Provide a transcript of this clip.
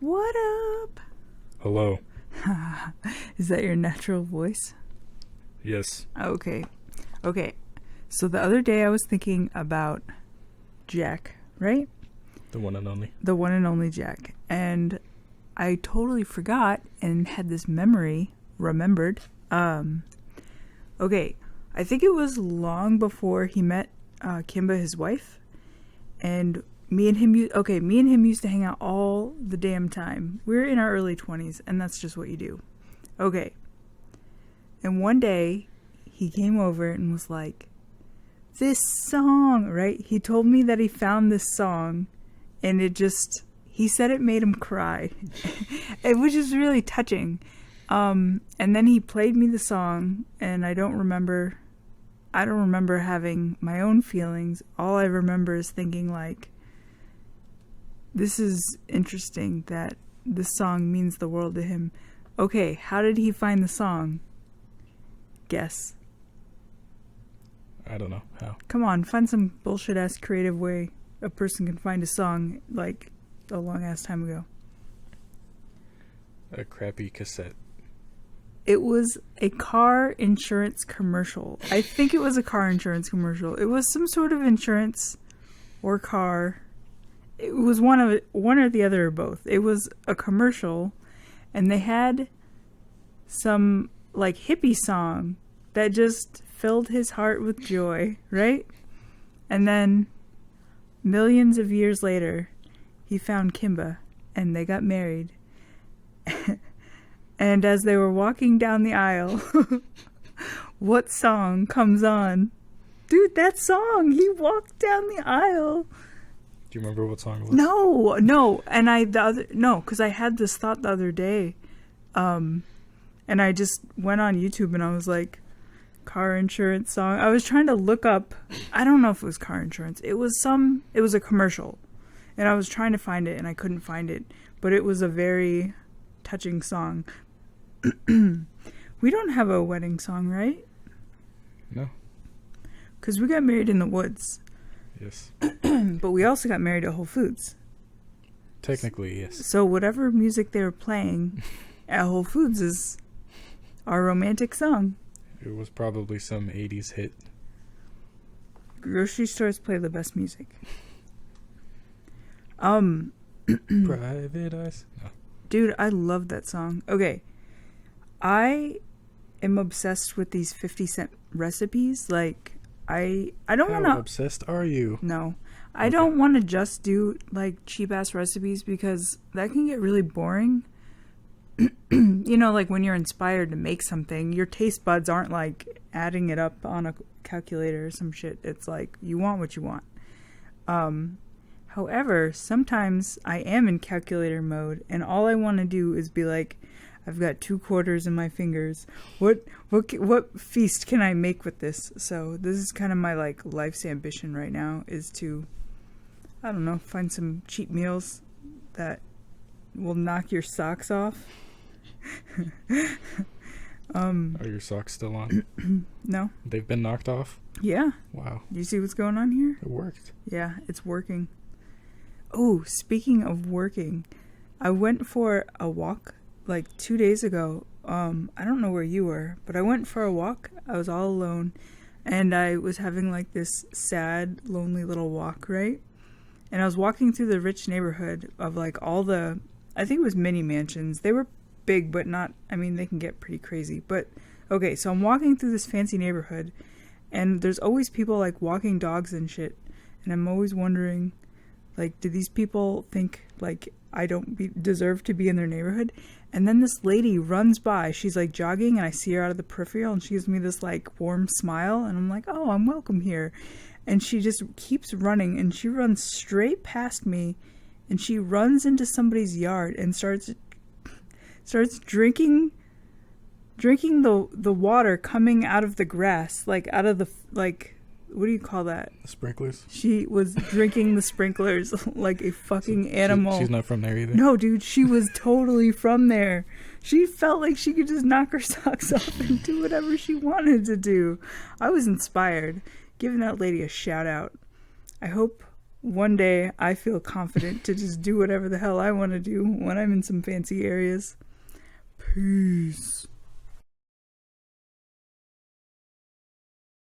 What up? Hello. Is that your natural voice? Yes. Okay. So the other day I was thinking about Jack, right? The one and only. The one and only Jack. And I totally forgot and had this remembered. Okay. I think it was long before he met Kimba, his wife. And me and him used to hang out all the damn time. We were in our early 20s, and that's just what you do. Okay. And one day, he came over and was like, this song, right? He told me that he found this song, and he said it made him cry, which is really touching. And then he played me the song, and I don't remember having my own feelings. All I remember is thinking like, this is interesting that this song means the world to him. Okay, how did he find the song? Guess. I don't know how. Come on, find some bullshit ass creative way a person can find a song like a long ass time ago. A crappy cassette. It was a car insurance commercial. I think it was a car insurance commercial. It was some sort of insurance or car. It was one or the other or both. It was a commercial, and they had some like hippie song that just filled his heart with joy, right? And then millions of years later, he found Kimba, and they got married. And as they were walking down the aisle, what song comes on? Dude, that song! He walked down the aisle. Do you remember what song it was? No. And because I had this thought the other day. And I just went on YouTube and I was like, car insurance song. I was trying to look up, I don't know if it was car insurance. It was a commercial. And I was trying to find it and I couldn't find it. But it was a very touching song. We don't have a wedding song, right? No. Because we got married in the woods. Yes. But we also got married at Whole Foods. Technically, yes. So whatever music they were playing at Whole Foods is our romantic song. It was probably some 80s hit. Grocery stores play the best music. Private Eyes. No. Dude, I love that song. Okay. I am obsessed with these 50-cent recipes. Like, I don't want to... How obsessed are you? No. I don't want to just do, like, cheap-ass recipes because that can get really boring. You know, like, when you're inspired to make something, your taste buds aren't, like, adding it up on a calculator or some shit. It's like, you want what you want. However, sometimes I am in calculator mode, and all I want to do is be like, I've got 2 quarters in my fingers. What feast can I make with this? So this is kind of my like life's ambition right now is to, I don't know, find some cheap meals that will knock your socks off. Are your socks still on? No. They've been knocked off? Yeah. Wow. Do you see what's going on here? It worked. Yeah, it's working. Oh, speaking of working, I went for a walk like 2 days ago. I don't know where you were, but I went for a walk. I was all alone, and I was having like this sad, lonely little walk, right? And I was walking through the rich neighborhood of like I think it was mini mansions. They were big, but not, I mean, they can get pretty crazy. But, okay, so I'm walking through this fancy neighborhood, and there's always people like walking dogs and shit. And I'm always wondering, like, do these people think like I don't deserve to be in their neighborhood? And then this lady runs by. She's like jogging, and I see her out of the peripheral, and she gives me this like warm smile, and I'm like, oh, I'm welcome here. And she just keeps running, and she runs straight past me, and she runs into somebody's yard and starts drinking the water coming out of the grass, like out of the like. What do you call that? The sprinklers? She was drinking the sprinklers like a fucking animal. She's not from there either? No, dude, she was totally from there. She felt like she could just knock her socks off and do whatever she wanted to do. I was inspired. Giving that lady a shout out. I hope one day I feel confident to just do whatever the hell I want to do when I'm in some fancy areas. Peace.